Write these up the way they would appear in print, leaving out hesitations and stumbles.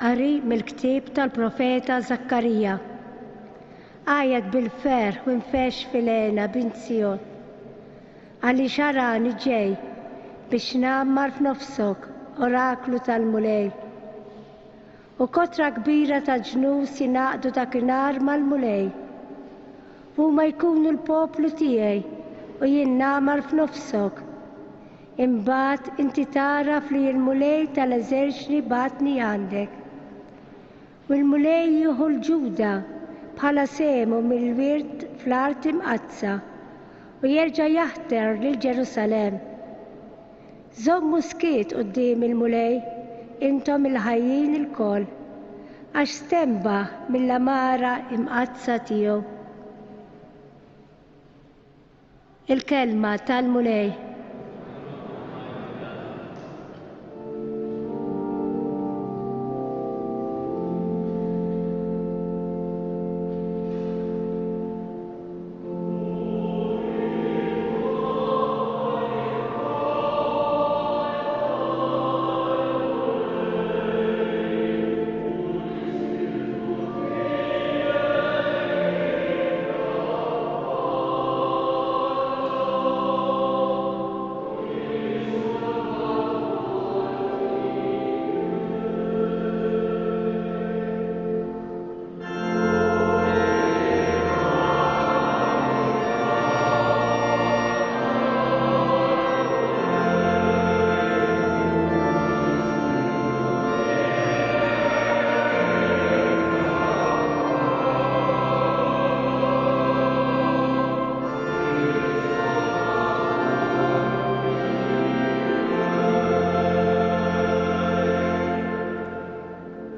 Qari mill-ktieb tal-profeta Zakkarija. Għajjed bil-fer u nfex fil-għena bint Sion. Għalli xarani ġej biex nammar f'nofsok oraklu tal-mulej. U kotra kbira ta' ġnus jinaqdu dakinhar mal-mulej. Huma jkunu l-poplu tiegħi u jien nammar f'nofsok. Imbagħad inti taraf li l-mulej tal-eżerċni batni għandek. U l-mulej jieħu l-ġuda bħala semu mill-wirt fl-art imqazza u jerġa' jaħter lil Ġerusalemm. Żommu skiet quddiem il-mulej intom il-ħajjin il-koll għax stembaħ mill-amara imqazza tiegħu. Il-kelma tal-mulej.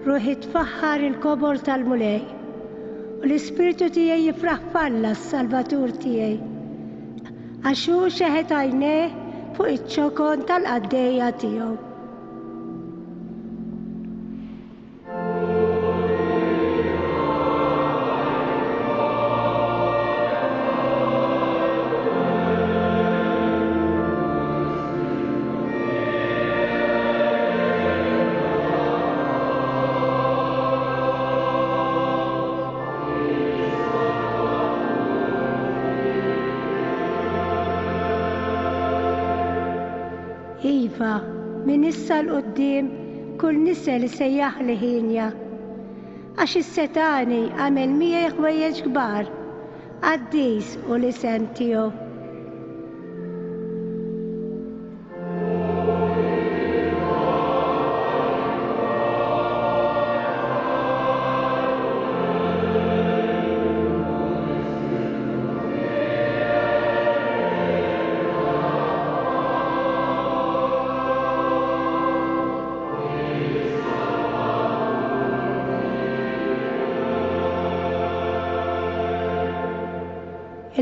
Ruħi tfaħħar il-kobor tal-mulej u l-ispiritu tiegħi jifraħ falla s-salvatur tiegħi għax hu xeħed għajnejh fuq iċ-ċokon tal-qaddejja tiegħu. Iva, min issa l-qoddim kull nisa li sejjaħ li ħinja. Għax is-setani għamel miegħi ħwejjeġ kbar, għaddis u l-isem tiegħu.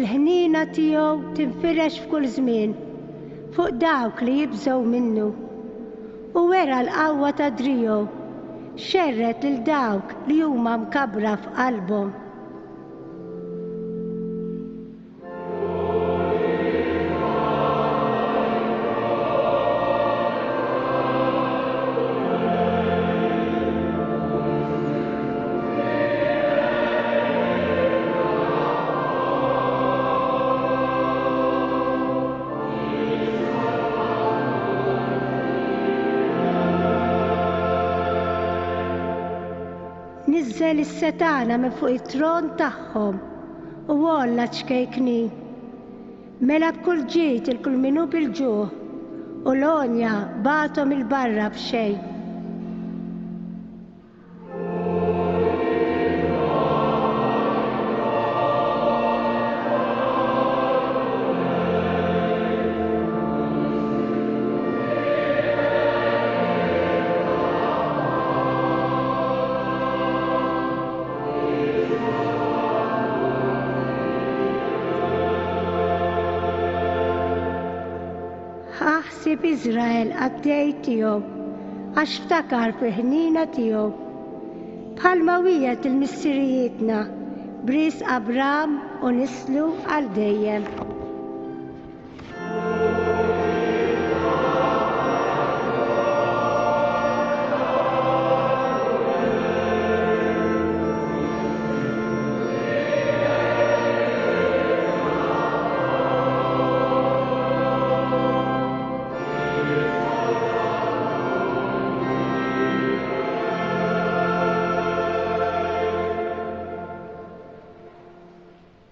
Il-ħnina tiegħu tinfirex f'kull żmien fuq dawk li jibżgħu minnu. U wera l-qawwa ta' driegħu xerret lil dawk li huma mkabbra f'qalbhom. Nizzel is-setana minn fuq it-tron tagħhom u wolla ċkejkni. Mela b'kull ġid il-kull minnu bil-ġuħ u l-onja bagħthom il-barra b'xejn. ħsieb Iżrael għad-dej tiegħu għax ftakar fil-ħnina tiegħu. Bħalma wiegħed il-missirijietna bris Abram u nislu għal dejjem.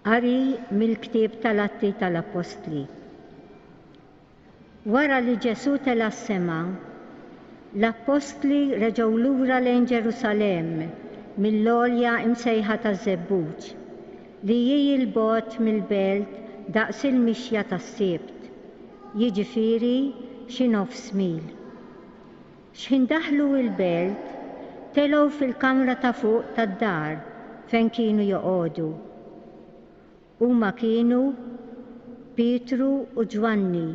Qari mill-ktieb tal-Atti tal-Apostli. Wara li Ġesu tela s-sema, l-Apostli reġgħu lura lejn Ġerusalemm mill-għolja imsejħa taż-Żebbuġ li hi l-bogħod mill-belt daqs il-mixja tas-Sibt, jiġifieri xi nofs mil. X'ħin daħlu l-belt, telgħu fil-kamra ta' fuq tad-dar fejn kienu joqogħdu. Huma kienu Pietru u Ġwanni,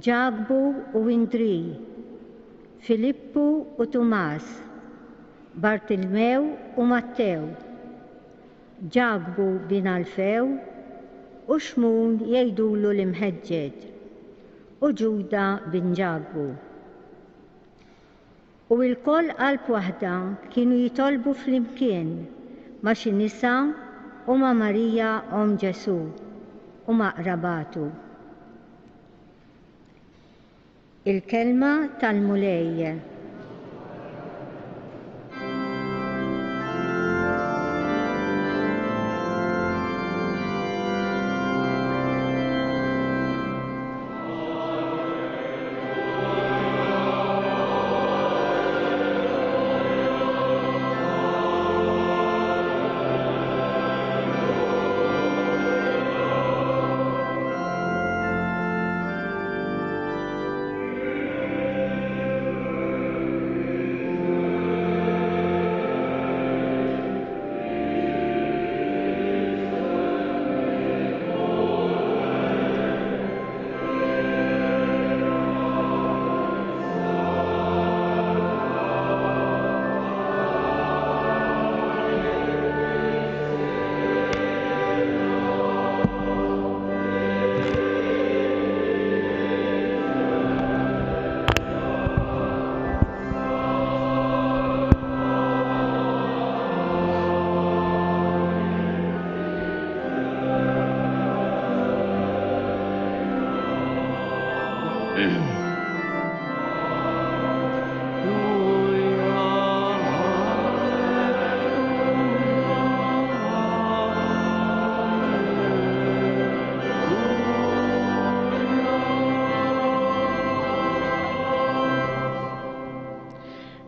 Ġagbu u Indri, Filippu u Tumas, Bartilmew u Mattew, Ġagbu bin Alfew u Xmun jgħidulu l-Imħeġġeġ u Ġuda bin Ġagbu. U l-koll qalb waħda kienu jitolbu flimkien ma' xi nisa u ma' Marija om Ġesu u ma' qrabatu. Il-kelma tal-mulej.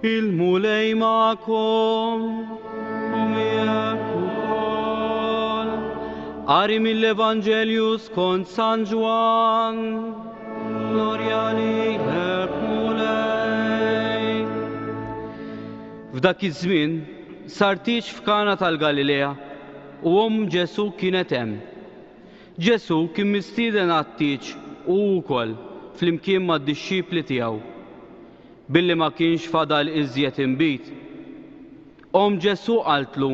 Il-mulej ma'kom u miegħek ukoll. Qari mill-Evanġelju skont San Ġwan. Glorja lilek mulej. F'dak iż-żmien sar tieġ f'Kana tal-Galilea u Ġesu kienet hemm. Ġesu kien mistieden għat-tieġ u wkoll flimkien mad-dixxipli tiegħu. Billi ma kienx fadal iżjed inbit. Ġesu qaltlu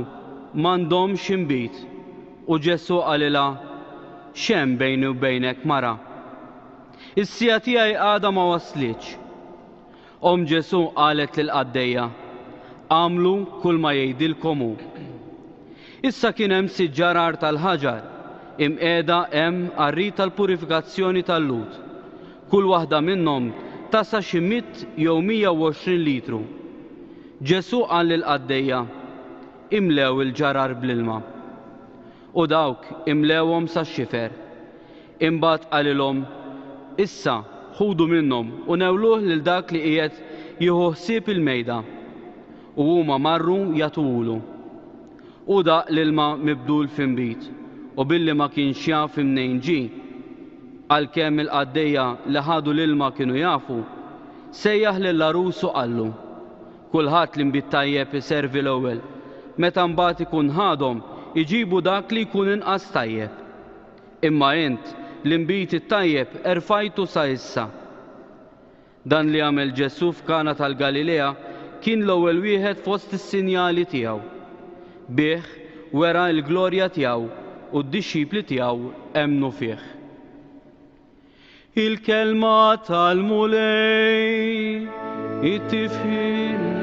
m'għandhomx inbit u Ġesu qalilha x'hemm bejni u bejnek mara. Is-sija tiegħi għadha ma waslitx. Ġesu qalet lill-qaddejja għamlu kull ma jgħidilkom hu. Issa kien hemm siġġarar tal-ħaġar imqiegħda hemm qarriet tal-purifikazzjoni tal-lut. Kull waħda minnhom tasa xi 100 jew 120 litru. Ġesu qal lill-qaddejja imlew il-ġarar bl-ilma. U dawk imlewhom sax-xifer. Imbagħad qalilhom issa ħudu minnhom u newluh lil dak li qiegħed jieħu ħsieb il-mejda. U huma marru jagħtulu. U daq l-ilma mibdul f'inbit u billi ma kienx jaf mnejn ġie. Għalkemm il-qaddejja li ħadu l-ilma kienu jafu, sejjaħ lill-arus u qallu kulħadd li nbiet tajjeb iservi l-ewwel, meta mbagħad ikun ħadhom iġibu dak li jkun inqas tajjeb. Imma int li nbiet it-tajjeb erfajtu sa issa, Dan li għamel Ġesu f'Kana tal-Galilea kien l-ewwel wieħed fost is-sinjali tiegħu. Bih wera l-glorja tiegħu u d-dixxipli tiegħu emmnu fih. Il-kelma tal-mulej it-tifħim.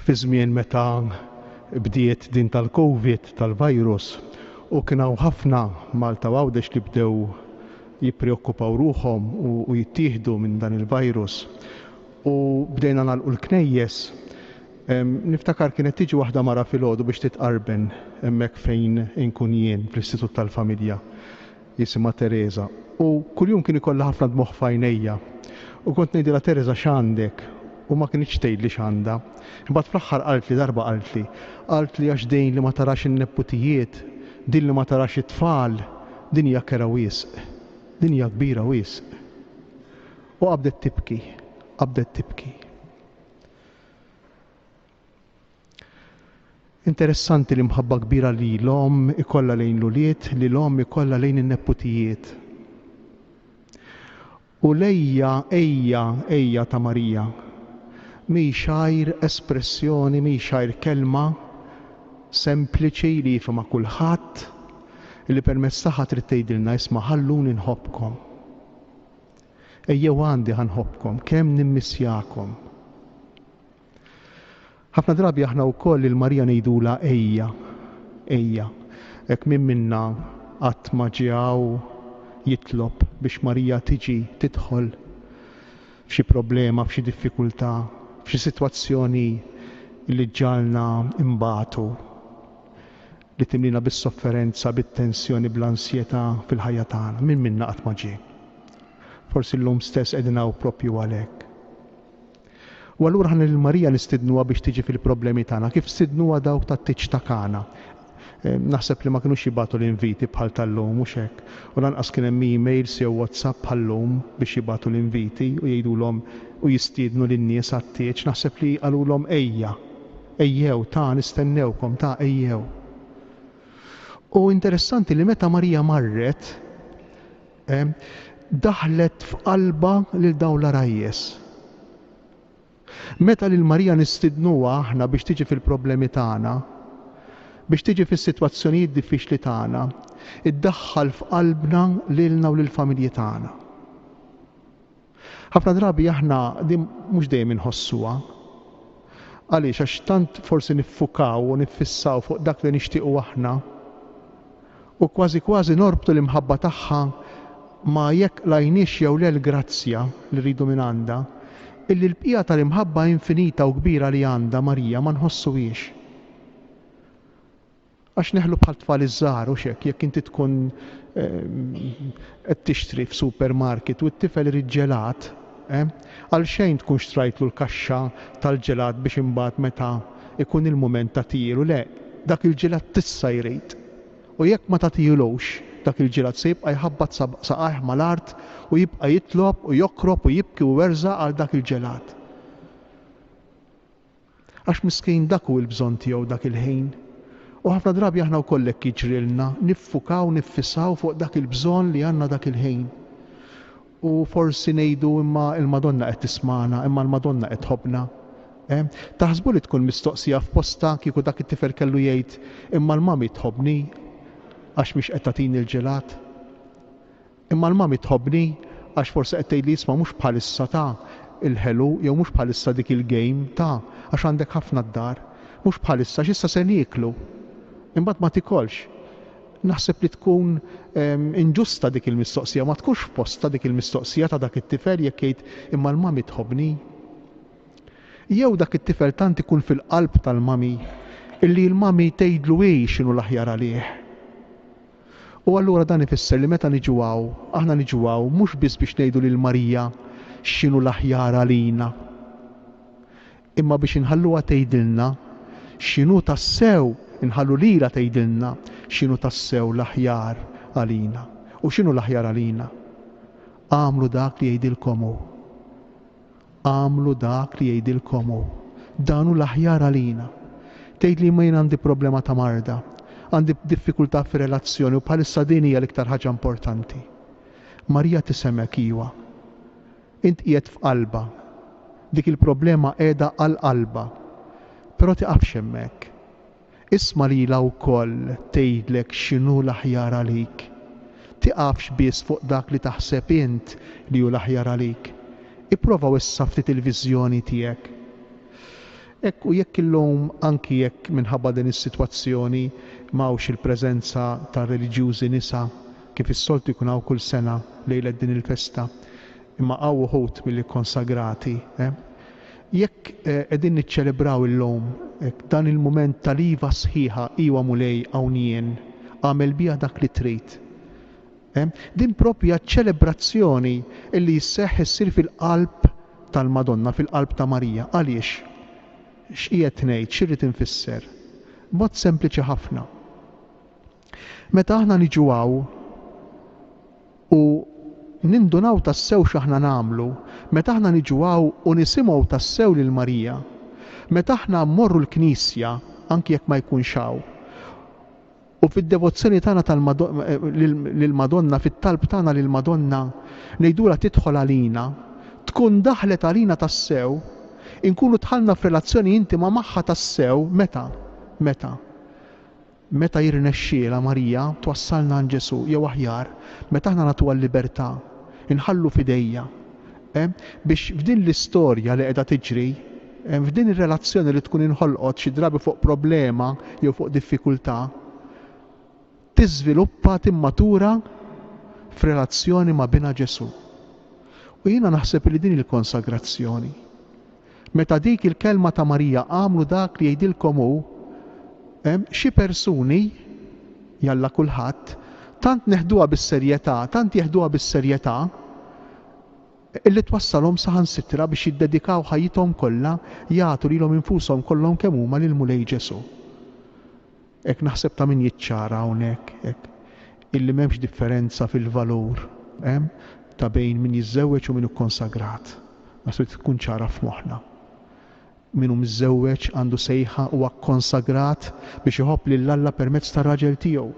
Fi żmien meta bdiet din tal-Covid, tal-virus, u kien hawn ħafna Malta għawdex li bdew jippreokkupaw ruhom u jittieħdu minn dan il-virus. U bdejna nagħlqu l-knejjes. Niftakar kienet tiġi waħda mara filgħodu biex titqarben hemmhekk fejn inkun jien fl-Istitut tal-Familja, jisimha Teresa. U kuljum kien ikollha ħafna dmoħħ f'għajnejja. U kont ngħidilha Teresa x'għandek? U ma kienx tgħidli x'għandha. Imbagħad fl-aħħar qalt li għax dejn li ma tarax in-nepputijiet, din li ma tarax it-tfal, din hija kera wisq, din hija kbira wisq. U qabdet tibki. Interessanti li mħabba kbira li l-om ikolla lejn l-uliet, li l-om ikolla lejn in-nepputijiet. U ejja ta' Marija, mi xajr espressjoni, mi xajr kelma sempliċi li jifhimha kulħadd li permezz tagħha trid tgħidilna isma' ħalluni nħobbkom. Ejjew għandi ħanħobbkom, kemm nimmissjakom. Ħafna drabi aħna wkoll il-Marija ngħidula ejja. Hekk min minna qatt ma ġew jitlob biex Marija tiġi tidħol f'xi problema, f'xi diffikultà, f'xi sitwazzjoni li ġalna imbagħtu, li timlina bis-sofferenza, bit-tensjoni, bl-ansjetà fil-ħajja tagħna. Min minna qatt ma ġie. Forsi llum stess qegħdin hawn proprju għalhekk. U allura ħan il-Marija nistidnuha biex tiġi fil-problemi tagħna, kif stidnuha dawk tat-tiġ ta' Kana. Naħseb li ma kinux jibgħatu l-inviti bħal tal-lum mhux hekk. U lanqas kien hemm emails jew WhatsApp bħal-lum biex jibgħatu l-inviti u jgħidulhom u jistiednu lin-nies għat-tieġ. Naħseb li qalulhom ejjew ta' nistennewkom ta' ejjew. U interessanti li meta Marija marret daħlet f'qalba lil dawn l-arajjes. Meta lil Marija nistidnuha aħna biex tiġi fil-problemi tagħna, biex tiġi fis-sitwazzjonijiet diffiċli tagħna, iddaħħal f'qalbna lilna u lill-familji tagħna. Ħafna drabi aħna din mhux dejjem inħossuha. Għaliex għax tant forsi niffukaw u niffissaw fuq dak li nixtiequ aħna u kważi norbtu l-imħabba tagħha ma jekk lajniex jew le l-grazzja li rridu minn għandha, illi l-bqija tal-imħabba infinita u kbira li għandha Marija ma nħossuhiex. Għax neħlu bħal tfal iż-żgħar u xek, jekk inti tkun qed tixtri f'supermarket u t-tifel irid ġelat, għal xejn tkun xtrajtlu l-kaxxa tal-ġelat biex imbagħad meta ikun il-mument ta' tielu, le, dak il-ġelat tissa jrid. U jekk ma tagħtilux dak il-ġelat se jibqa' jħabbat saqajh mal-art u jibqa' jitlob u jokrob u jibki u werża għal dak il-ġelat. Għax miskejn dak hu l-bżonn tiegħu dak il-ħin. U ħafna drabi aħna wkoll hekk jiġrilna niffukaw nifissaw fuq dak il-bżonn li għandna dak il-ħin. U forsi ngħidu imma il-Madonna qed tismana, imma l-Madonna qed tħobbna. Taħsbu li tkun mistoqsija f'posta kieku dak it-tifel kellu jgħid imma l-mami tħobbni għax mhix qed tagħtini l-ġelat. Imma l-mami tħobbni għax forsi qed tgħidli isma' mhux bħalissa ta' il-ħelu jew mhux bħalissa dik il-game ta' għax għandek ħafna d-dar, mhux bħalissa x'issa se nieklu. Imbagħad ma tikolx. Naħseb li tkun inġusta dik il-mistoqsija, ma tkunx f'posta dik il-mistoqsija ta' dak it-tifel jekk jgħid imma l-mami tħobbni. Jew dak it-tifel tant ikun fil-qalb tal-mami illi l-mami tgħidlu x'inhu l-aħjar għalih. U allura dan ifisser li meta niġu hawn, aħna niġu hawn mhux biss biex ngħidu lil Marija x'inhu l-aħjar għalina, imma biex inħalluha tgħidilna x'inhu tassew inħallu lila tgħidilna x'inhu tassew l-aħjar għalina. U x'inhu l-aħjar għalina? Għamlu dak li jgħidilkom hu. Għamlu dak li jgħidilkom hu. Dan hu l-aħjar għalina. Tgħid li ma jien għandi problema ta' marda, għandi diffikultà fir-relazzjoni u bħalissa din hija l-iktar ħaġa importanti. Marija tisemek iwa. Int qiegħed f'qalba. Dik il-problema qiegħda għal-qalba. Però tiqafx hemmhekk. Isma' lilha wkoll tgħidlek x'inhu l-aħjar għalik. Tiqafx biss fuq dak li taħseb int li hu l-aħjar għalik. Ipprova issa ftit il-viżjoni tiegħek. U jekk illum anki jekk minħabba din is-sitwazzjoni m'hawnx il-preżenza ta' reliġjużi nisa kif is-soltu jkun hawn kull sena lejlet din il-festa, imma hawn uħud mill-konsagrati. Jekk qegħdin niċċelebraw illum dan il-mument tal-iva sħiħa iwa mulej hawn jien, għamel biha dak li trid. Din proprja ċelebrazzjoni illi jisseħħ issir fil-qalb tal-Madonna, fil-qalb ta' Marija. Għaliex? X'qiegħed ngħid, x'irrid infisser? Mod sempliċi ħafna. Meta aħna niġu hawn u nindunaw tassew x'aħna nagħmlu, meta aħna niġu hawn u nisimgħu tassew lil Marija, meta aħna mmorru l-Knisja anki jekk ma jkunx hawn, u fid-devozzjoni tagħna lill-Madonna, fit-talb tagħna lill-Madonna ngħidula tidħol għalina, tkun daħlet għalina tassew, inkunu tħallna f'relazzjoni intima magħha tassew meta jirnexxiela Marija twassalna għand Ġesu jew aħjar meta aħna nagħtuha l-libertà inħallu f'idejja biex f'din l-istorja li qiegħda tiġri, f'din ir-relazzjoni li tkun inħolqot xi drabi fuq problema jew fuq diffikultà, tiżviluppa timmatura f'relazzjoni ma' bina Ġesu. U jiena naħseb li din il-konsagrazzjoni, meta dik il-kelma ta' Marija għamlu dak li jgħidilkom hu, xi persuni jalla kulħadd tant neħduha bis-serjetà, tant jeħduha bis-serjetà illi twassalhom saħansitra biex jiddedikaw ħajjithom kollha jagħtu lilhom infushom kollhom kemm huma lil mulej Ġesu. Hekk naħseb ta' min jiċċara hawnhekk illi m'hemmx differenza fil-valur ta' bejn min jiżżewweġ u min hu konsagrat. Naħseb tkun ċara f'moħħna. Min hu miżżewweġ għandu sejħa huwa konsagrat biex iħobb lill-Alla permezz tar-raġel tiegħu.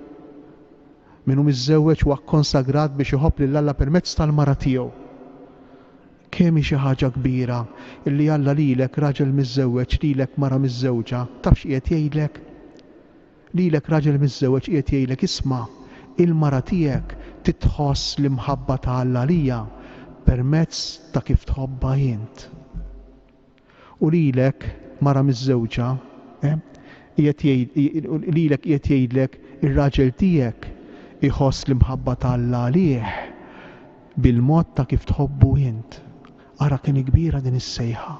Min hu miżżewweġ huwa konsagrat biex iħobb lill-Alla permezz tal-mara tiegħu. Kemm hi xi ħaġa kbira illi Alla lilek raġel miżżewweġ, lilek mara miżżewġa, taf x'qiegħed jgħidlek? Lilek raġel miżżewweġ qiegħed jgħidlek isma' il-mara tiegħek titħoss l-imħabba ta' Alla lija permezz ta' kif tħobbha int. U lilek mara miż-żewġa, lilek qiegħed jgħidlek ir-raġel tiegħek iħoss l-imħabba ta' Alla għalih bil-mod ta' kif tħobbu int. Ara kemm kbira din is-sejħa,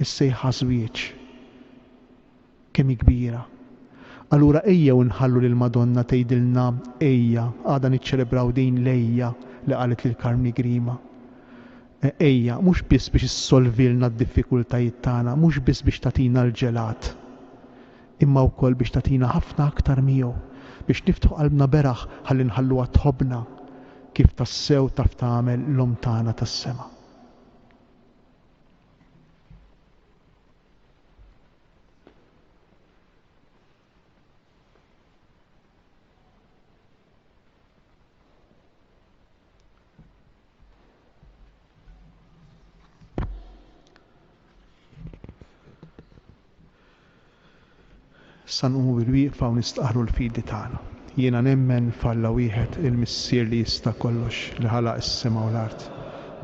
is-sejħa żwieġ. Kemm kbira. Allura ejjew nħallu lill-Madonna tgħidilna ejja għadha niċċelebraw din l-ejja li qalet lil Karmi Grima. Ejja, mhux biss biex issolvilna d-diffikultajiet tagħna, mhux biss biex tagħtina l-ġelat, imma wkoll biex tagħtina ħafna aktar miegħu, biex niftħu qalbna beraħ ħalli nħalluha tħobbna kif tassew taf tagħmel l-Om tagħna tas-sema. Sanqumu bil-wieqfa u nistaqru l-fidi tagħna. Jiena nemmen f'Alla wieħed il-Missier li jista' kollox li ħalaq is-sema u l-art.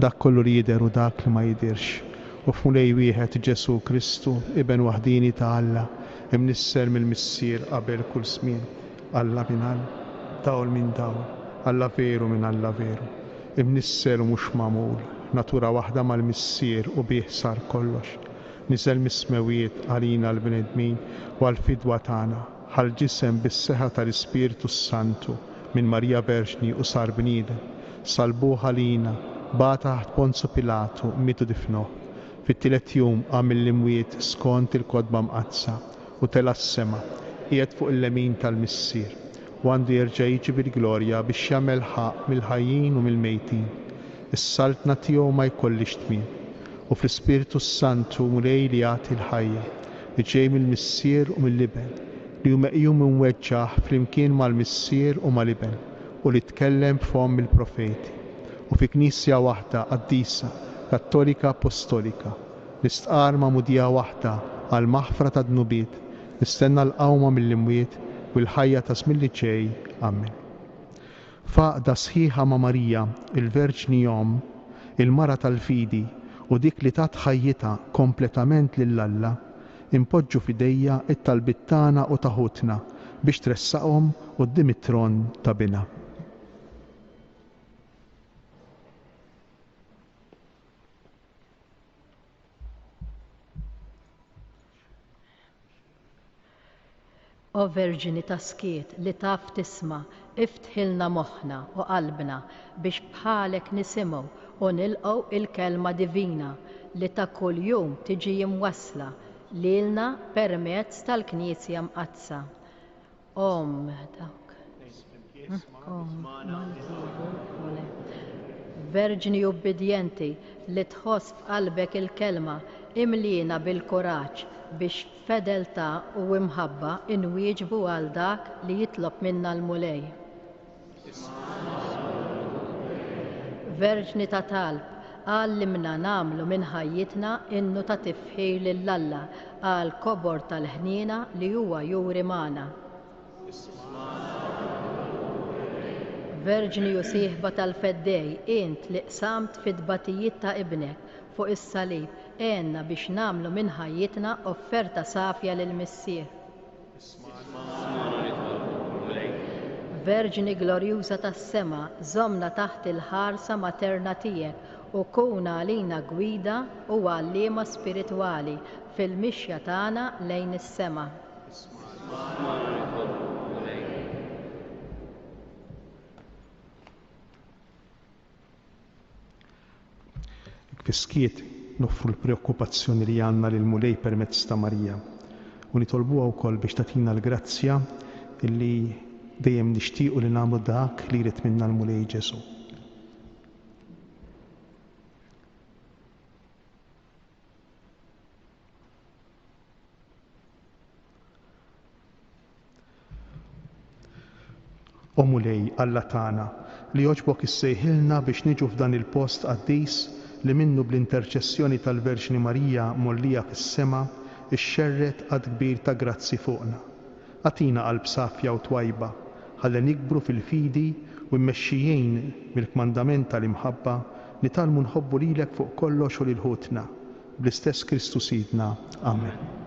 Dak kollu li jidher u dak li ma jidirx. U f'mulej wieħed Ġesu Kristu, iben waħdini ta' Alla, imnisser mill-Missier qabel kull żmien. Alla minn Alla, dawl minn dawl, Alla veru minn Alla veru. Imnisser u mhux magħmul, natura waħda mal-Missier u bih sar kollox. Niżel mis-smewiet għalina l-bnedmin u għal-fidwa tagħna ħal-ġisem bis-seħħa tal-Ispiritu Santu minn Marija Verġni u sar bniedem. Salbuh għalina, bata taħt Ponzu Pilatu, mitu difnuh. Fit-tielet jum għam mill-imwiet skont il-kodba mqazza u tela s-sema, qiegħed fuq il-lemin tal-missier u għandu jerġa' jiġi bil-glorja biex jagħmel ħaq mill-ħajjin u mill-mejtin. Is-saltna tiegħu ma jkollix tmiem u fl-Ispiritu Santu mulej li jagħti l-ħajja li ġej mill-missier u mill-iben li hu meqjum imweġġaħ flimkien mal-missier u mal-iben u li tkellem b'fom il-profeti u fi Knisja waħda qaddisa Kattolika Apostolika nistqar ma'mudija waħda għal maħfra ta' dnubiet nistenna l-qawma mill-imwiet u l-ħajja ta' żmien li ġej. Amen. Faqda sħiħa ma' Marija, il-Verġni Jom, il-Mara tal-Fidi u dik li tat ħajjita kompletament lill-Alla, impoġġu fidejja it-talbit tagħna u taħutna biex tressaqhom quddiem it-tron ta' bina. O Verġini ta' skiet li taf tisma, iftħilna moħħna u qalbna biex bħalek nisimgħu u nilqgħu il-kelma divina li ta' kuljum tiġi imwassla lilna permezz tal-Knisja mqazza. Verġini ubbidjenti li tħoss f'qalbek il-kelma imlina bil-kuraġġ biex fedeltà u imħabba inwieġbu għal dak li jitlob minna l-mulej. Verġni ta' talb, għallimna namlu minn ħajjitna innu ta' tifħir lill-Alla għal kobor tal-ħnina li huwa juri magħna. Verġni u sieħba tal-feddej, int li qsamt fid-batijiet ta' ibnek fuq is-salib, għenna biex namlu minn ħajjitna offerta safja lill-Missier. Verġini glorjuża tas-sema, żommna taħt il-ħarsa materna tiegħek u kuna għalina gwida u għalliema spiritwali fil-mixja tagħna lejn is-sema. Fiskiet noffru l-preokkupazzjoni li għandna lil mulej permezz ta' Marija u nitolbuha wkoll biex tagħtina l-grazzja illi dejjem nixtiequ li nagħmlu dak li jrid minna l-mulej Ġesu. O mulej Alla tagħna li jogħġbok issejħilna biex niġu f'dan il-post qaddis li minnu bl-interċessjoni tal-Verġni Marija mollija fis-sema ixxerret għad kbir ta' grazzi fuqna. Għatina qalb safja u twajba ħalli nikbru fil-fidi u mmexxijin mill-kmandament tal-imħabba nitalmu nħobbu lilek fuq kollox u lil ħutna. Bl-istess Kristu Sidna. Amen.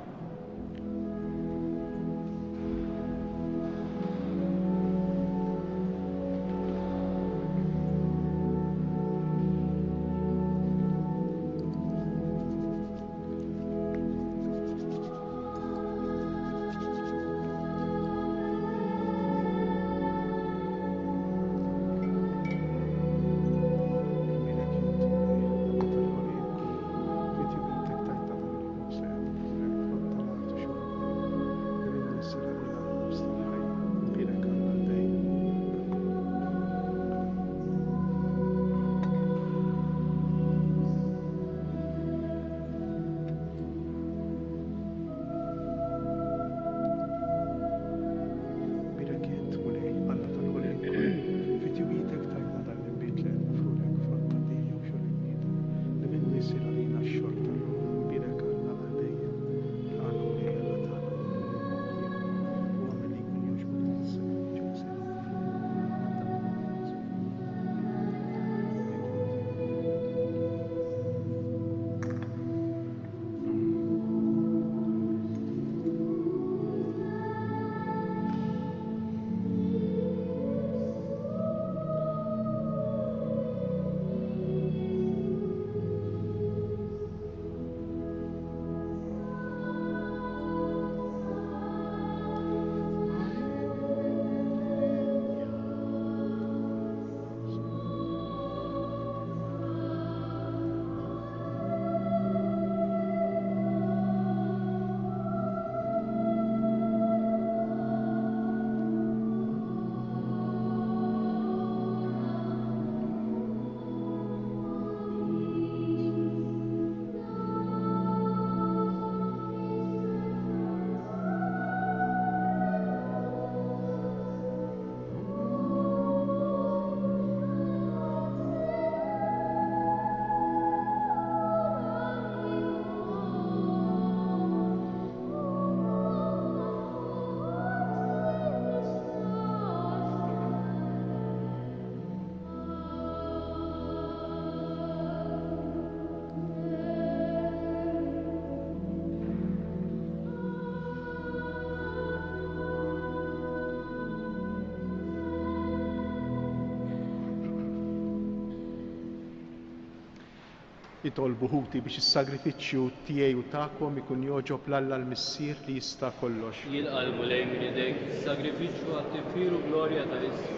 Itolbu ħuti biex is-sagrifiċċju tiegħi u tagħkom ikun joġob l-Alla l-Missier li jista' kollox. Jilqalbu lejn minn idejk is-sagrifiċċju għat-tifkir u glorja ta' Issu,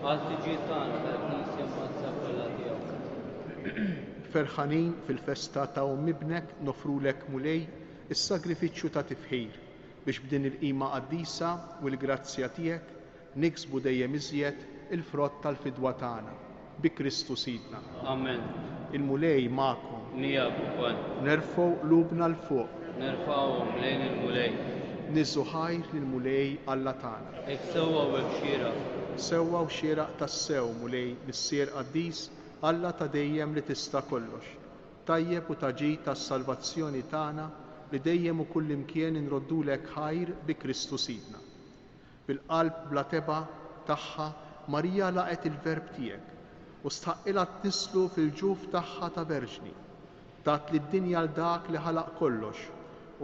għal-tiġiet tagħna tal-Knisja mazza kollha tiegħu. Ferħanin fil-festa ta' ibnek nofrulek mulej is-sagrifiċċju ta' tifħir biex b'din il-qima qaddisa u l-grazzja tiegħek niksbu dejjem iżjed il-frott tal-fidwa tagħna bi Kristu Sidna. Amen. Il-mulej magħkom. Nijab ukoll. Nerfgħu qlubna l fuq. Nerfgħuhom lejn il-mulej. Niżżu ħajr lill-mulej Alla tagħna. Hekk sewwa u hekk xieraq. Sewwa u xieraq tas-sew mulej Missier Qaddis Alla ta' dejjem li tista' kollox. Tajjeb u taġid tas-salvazzjoni tagħna li dejjem u kullimkien inroddulek ħajr bi Kristu Sidna. Bil-qalb bla teba tagħha Marija laqet il-verb tiegħek u stħaqqilha tnislu fil-ġuf tagħha ta' verġni. Tat lid-dinja l dak li ħalaq kollox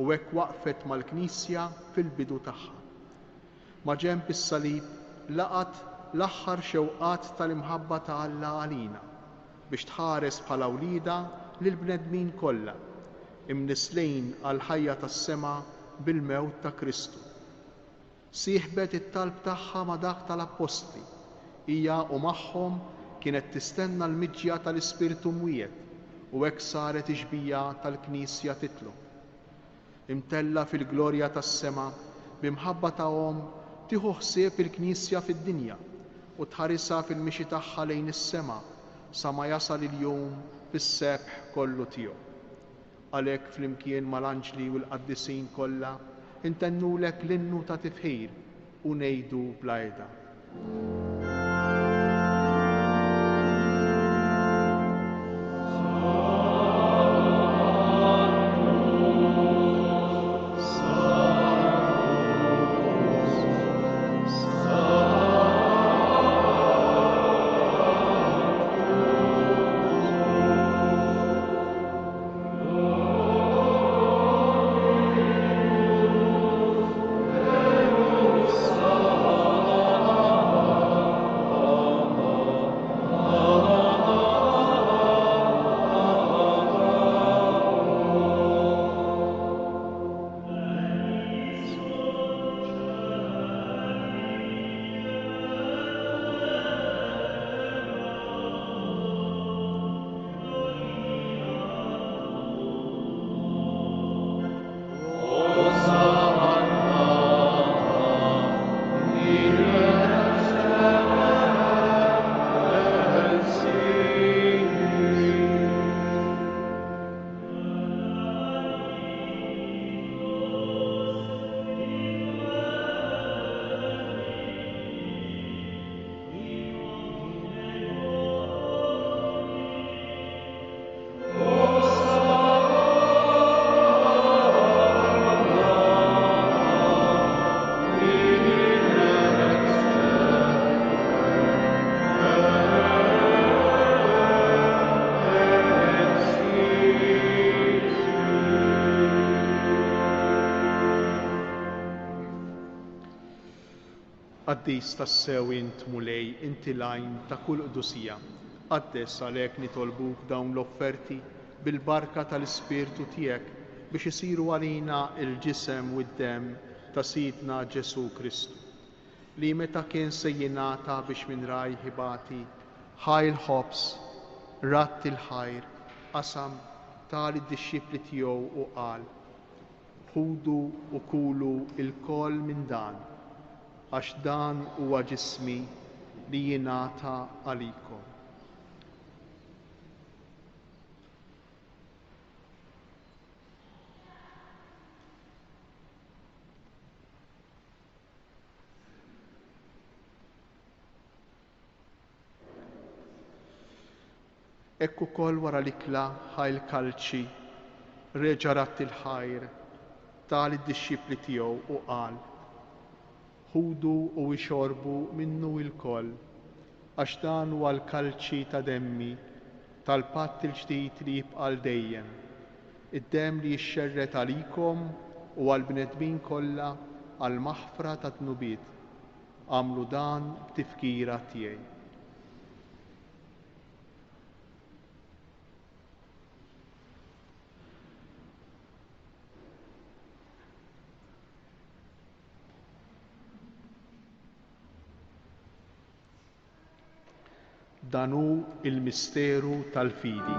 u hekk waqfet mal-Knisja fil-bidu tagħha. Ma' ġenb is-salib laqat l-aħħar xewqat tal-imħabba ta' Alla għalina biex tħares bħala wlieda lill-bnedmin kollha imnislejn għal ħajja tas-sema bil-mewt ta' Kristu. Sieħbet it-talb tagħha ma' dak tal-Apostli, hija u magħhom kienet tistenna l-miġja tal-Ispiritu Mwiet u hekk saret ixbija tal-Knisja titlu. Imtella fil-glorja tas-sema b'imħabba tagħhom tieħu ħsieb il-Knisja fid-dinja u tħarisha fil-mixi tagħha lejn is-sema sa ma jasal il-jum fis-sebħ kollu tiegħu. Għalhekk flimkien mal-anġli u l-qaddisin kollha intennulek l-innu ta' tifħir u ngħidu bla għeda. Qaddis tas-sew int mulej inti lajn ta' kull qdusija. Qaddes għalhekk nitolbuk dawn l-offerti bil-barka tal-Ispirtu tiegħek biex isiru għalina il-ġisem u d-demm ta' Sidna Ġesu Kristu, li meta kien se jingħata biex minn raj ħibati ħajl ħobs, ratt il-ħajr, qasam tal-id-dixxipli tiegħu u qal: ħudu u kulu il-koll minn dan, għax dan huwa ġismi li jingħata għalikom. Ekk ukoll wara l-ikla ħajl kalċi reġa' ratt il-ħajr tal id-dixxipli tiegħu u qal: ħudu u ixorbu minnu l-koll, għax dan huwa l-kalċi ta' demmi tal-patt il-ġdid li jibqa' dejjem, id-demm li jixxerret għalikom u għall-bnedmin kollha għal maħfra ta' tnubiet. Għamlu dan b'tifkira tiegħi. Dan hu il-misteru tal-fidi.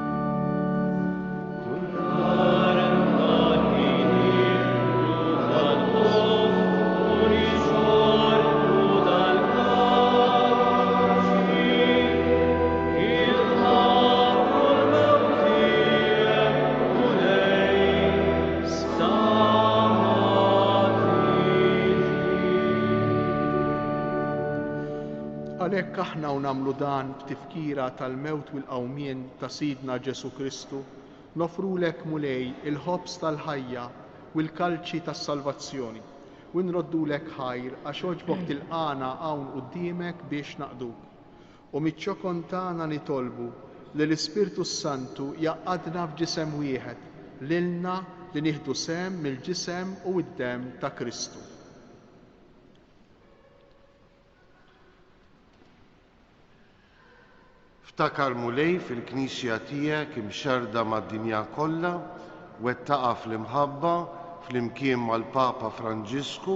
Għalhekk aħna u nagħmlu dan b'tifkira tal-mewt u l-qawmien ta' Sidna Ġesu Kristu, nofrulek mulej il-ħobs tal-ħajja u l-kalċi tas-salvazzjoni u nroddulek ħajr għax oġbok tilqana hawn quddiemek biex naqduk. U miċ-ċokon tagħna nitolbu li l-Ispirtu Santu jaqgħadna f'ġisem wieħed lilna li nieħdu sehem mill-ġisem u d-demm ta' Kristu. Ftakar mulej fil-Knisja tiegħek imxerda mad-dinja kollha wettaqa fl-imħabba flimkien mal-Papa Franġisku,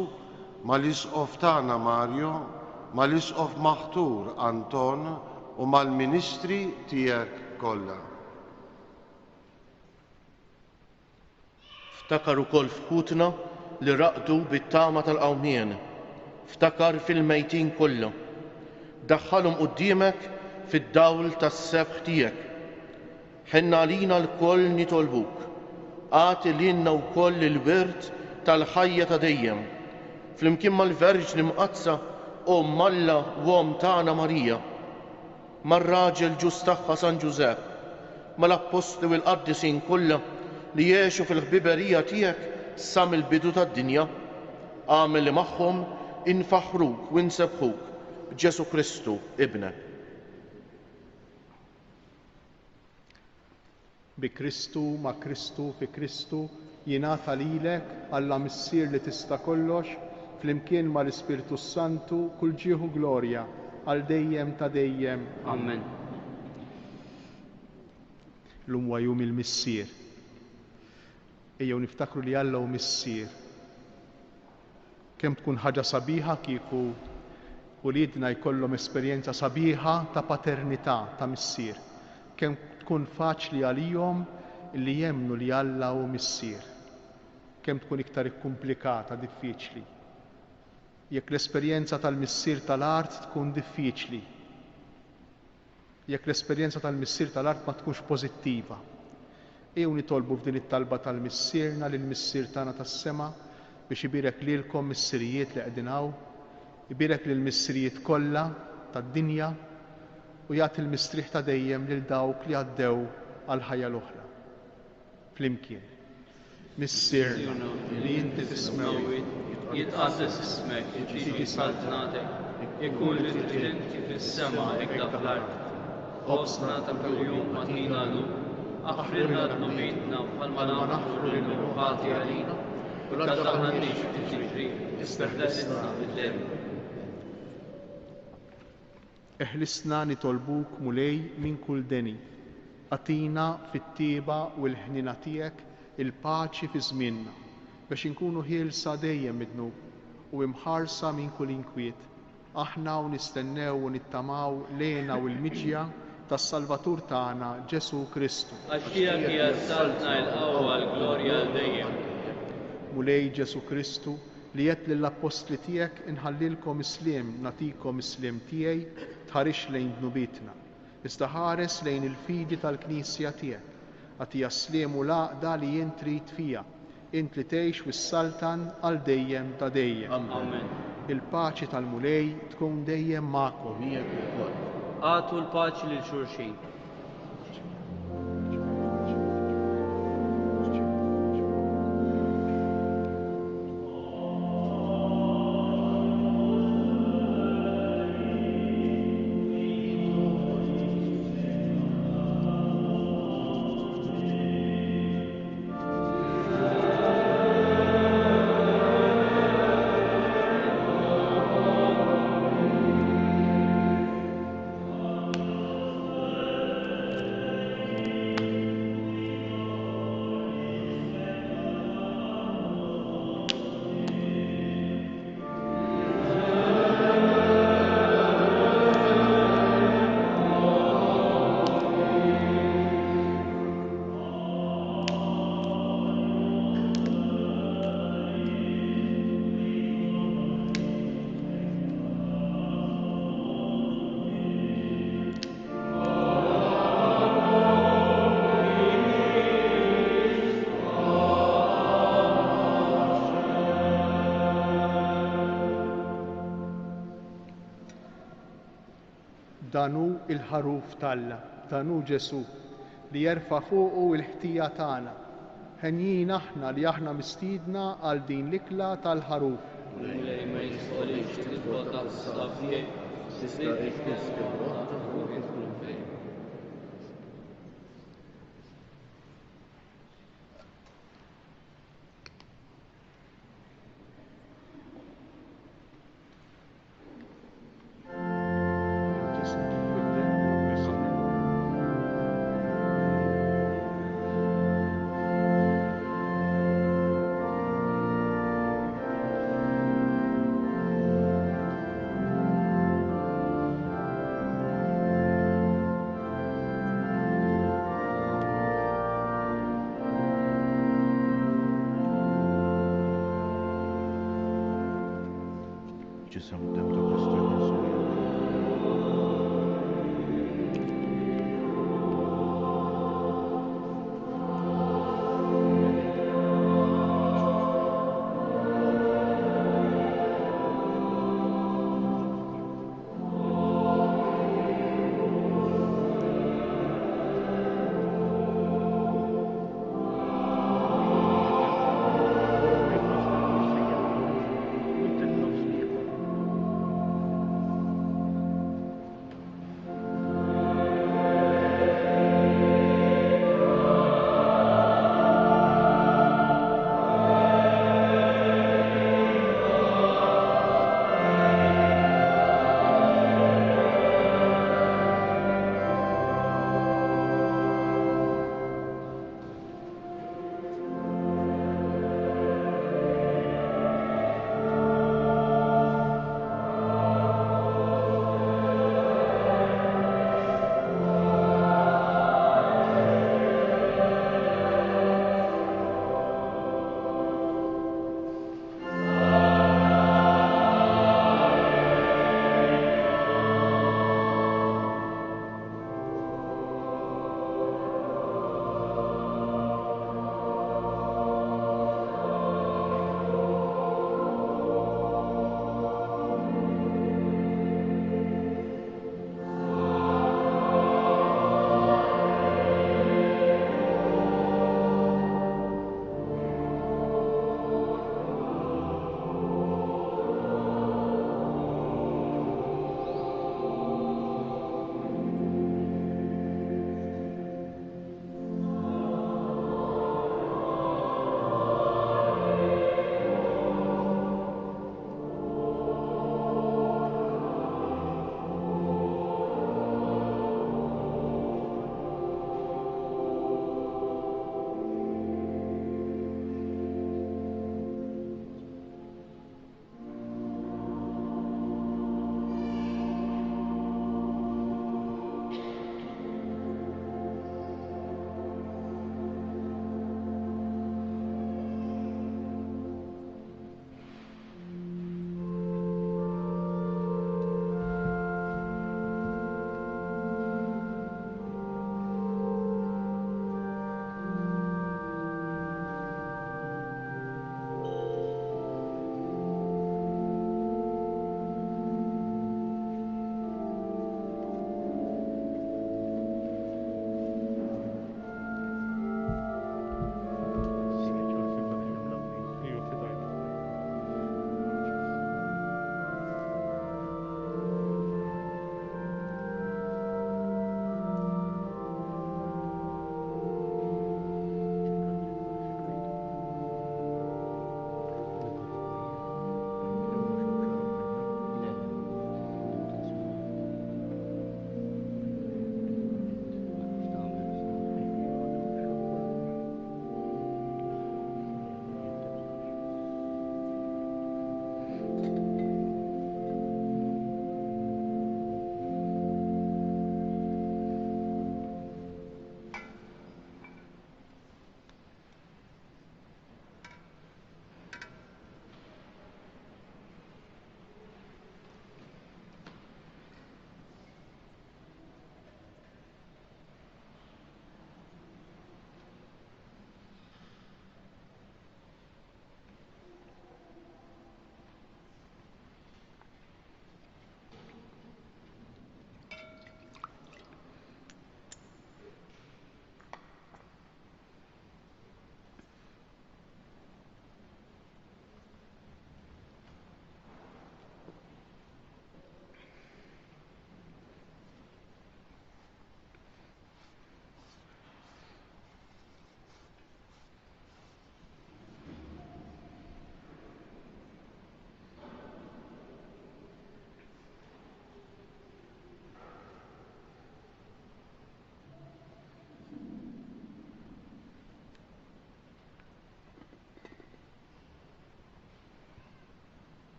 mal-Isqof tagħna Mario, mal-Isqof Maħtur Anton u mal-Ministri tiegħek kollha. Ftakar ukoll f'ħutna li raqdu bit-tama tal-qawmien. Ftakar fil-mejtin kollha. Daħħalhom quddiemek fid-dawl tas-sebħ tiegħek. Ħenna lina l-koll nitolbuk. Għati lilna wkoll il-wirt tal-ħajja ta' dejjem. Flimkien mal-Verġ Mqazza Alla u Om tagħna Marija, mar-raġel ġus tagħha San Ġusepp, mal-Apostli u l-Qaddisin kollha li jgħixu fil-ħbiberija tiegħek sa mill-bidu tad-dinja. Għamel li magħhom infaħruk u nsebħuk b'Ġesu Kristu ibnek. Bi Kristu, ma' Kristu, fi Kristu, jingħata lilek Alla missier li tista' kollox, flimkien mal-Ispirtu Santu kull ġieħu glorja għal dejjem ta' dejjem. Amen. L-lum huwa jum il-missier. Ejjew niftakru li Alla hu missier. Kemm tkun ħaġa sabiħa kieku uliedna jkollhom esperjenza sabiħa ta' paternità ta' missier. Kemm tkun faċli għalihom li jemmnu li Alla hu missier. Kemm tkun iktar ikkumplikata, diffiċli. Jekk l-esperjenza tal-missier tal-art tkun diffiċli. Jekk l-esperjenza tal-missier tal-art ma tkunx pożittiva. Ejjew nitolbu f'din it-talba tal-missierna lill-missier tagħna tas-sema biex ibirek lilkom missirijiet li qegħdin hawn, ibirek lill-missirijiet kollha tad-dinja u jagħti l-mistrieħ ta' dejjem lil dawk li għaddew għal ħajja l-oħra. Flimkien. Missierna li inti tismew jitqaddes ismek, tiġi saltnatek, ikun li trid kif is-sema hekk fl-ard. Ħobsna ta' kuljum agħtina llum, aħfrilna dnubitna bħalma naħfru lil-muħati għalina, u la taħħalniex fil-ġifri, istaħdesna bid-demm. Eħlisna nitolbuk mulej minn kull deni. Atina fit-tieba u l-ħnina tiegħek il-paċi fi żmienna biex inkunu ħielsa dejjem mid-dnub u imħarsa minn kull inkwiet. Aħna u nistennew u nittamaw lejna u l-miġja tas-Salvatur tagħna Ġesu Kristu. Għax tiegħek hija saltna l-qawwa l-glorja dejjem. Mulej Ġesu Kristu li jett lill-Apostli tiegħek inħallilkom isliem nagħtikom isliem tiegħi tħarix lejn dnubitna. Iżda ħares lejn il-fidi tal-Knisja tiegħek. Għatija sliem u laqda li jien trid fija. Int li tgħix wis-saltan għal dejjem ta' dejjem. Amen. Il-paċi tal-mulej tkun dejjem magħkom. Għatu l-paċi lil xulxin. danu il-ħaruf Talla, danu Ġesu li jerfa' fuqu l-ħtija tagħna. Ħenjin aħna li aħna mistiedna għal din l-ikla tal-ħaruf. ġisem dem ta' Kristu Ġesu.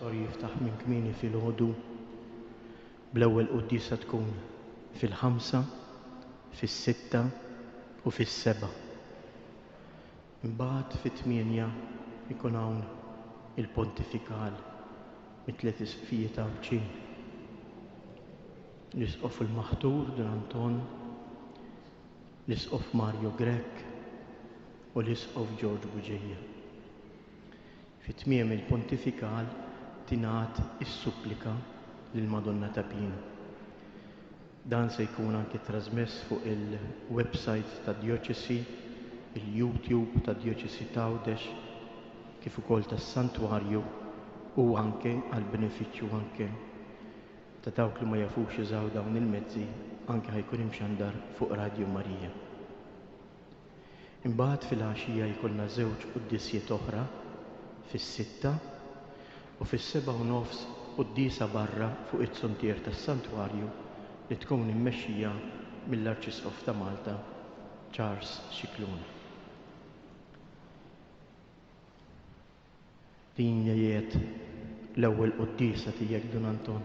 pastor jiftaħ minn kmieni fil-ħodu, bl-ewwel qudiesa tkun fil-5, fis-6 u fis-7. Imbagħad fit-8 ikun hawn il-pontifikal mit-tliet isqfijiet awċin. L-isqof il-Maħtur Don Anton, l-isqof Mario Grek u l-isqof George Buġeja. Fit-tmiem il-pontifikal tingħat is-supplika lil Madonna ta' Pino. Dan se jkun anke trasmess fuq il-website ta' Dioċesi, il-YouTube ta' Dioċesi ta' Għawdex, kif ukoll tas-Santwarju u anke għal benefiċċju anke ta' dawk li ma jafux jużaw dawn il-mezzi, anke ħajkun imxandar fuq Radio Marija. Imbagħad fil-għaxija jkollna żewġ qudiesijiet oħra fis-6 u fis-7:30 qudiesa barra fuq it-sontier tas-Santwarju li tkun immexxija mill-Arċisqof ta' Malta, Charles Cicluna. Din jgħid l-ewwel qudiesa tiegħek Don Anton.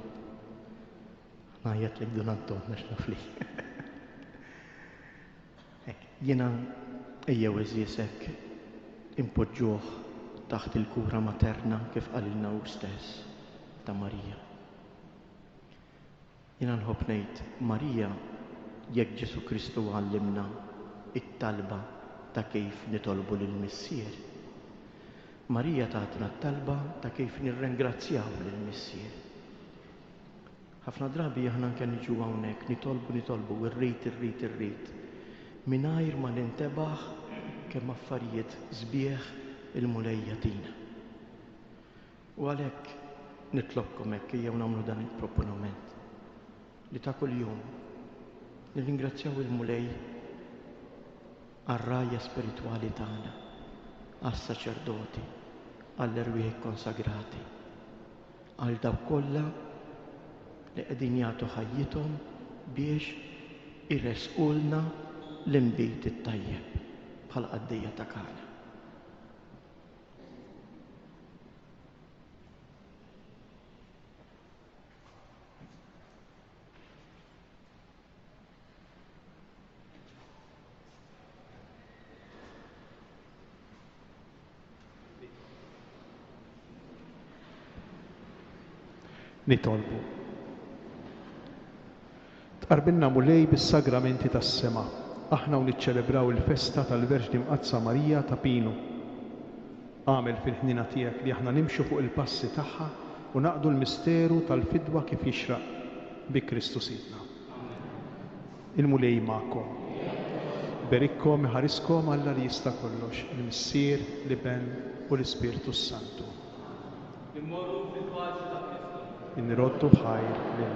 Ngħid lek Don Anton għax nafli. Jiena ejjew eżiesek impoġġuh taħt il-kura materna kif qalilna hu stess ta' Marija. Jiena nħobb ngħid Marija jekk Ġesu Kristu għallimna it-talba ta' kif nitolbu lill-Missier. Marija tatna t-talba ta' kif nirringrazzjaw lill-Missier. Ħafna drabi aħna anke niġu hawnhekk nitolbu irrid mingħajr ma nintebaħ kemm affarijiet sbieħ il-mulejja tina. U għalhekk nitlobkom hekk jew nagħmlu dan il-proponiment li ta' kuljum nirringrazzjaw il-mulej għar-rajja spiritwali tagħna, għas-saċerdoti, għall-erwieħ konsagrati, għal dawk kollha li qegħdin jagħtu ħajjithom biex irresqulna l-inbit it-tajjeb bħal qaddejja ta' Kana. Nitolbu. Tqarbilna mulej bis-sagramenti tas-sema. Aħna u niċċelebraw il-festa tal-Verġni Mqazza Marija ta' Pino. Għamel fil-ħnina tiegħek li aħna nimxu fuq il-passi tagħha u naqdu l-misteru tal-fidwa kif jixraq bi Kristu Sidna. Il-mulej magħkom. Berikkom iħariskom Alla li jista' kollox, il-Missier, l-Iben u l-Ispirtu Santu. Inroddu ħajr lil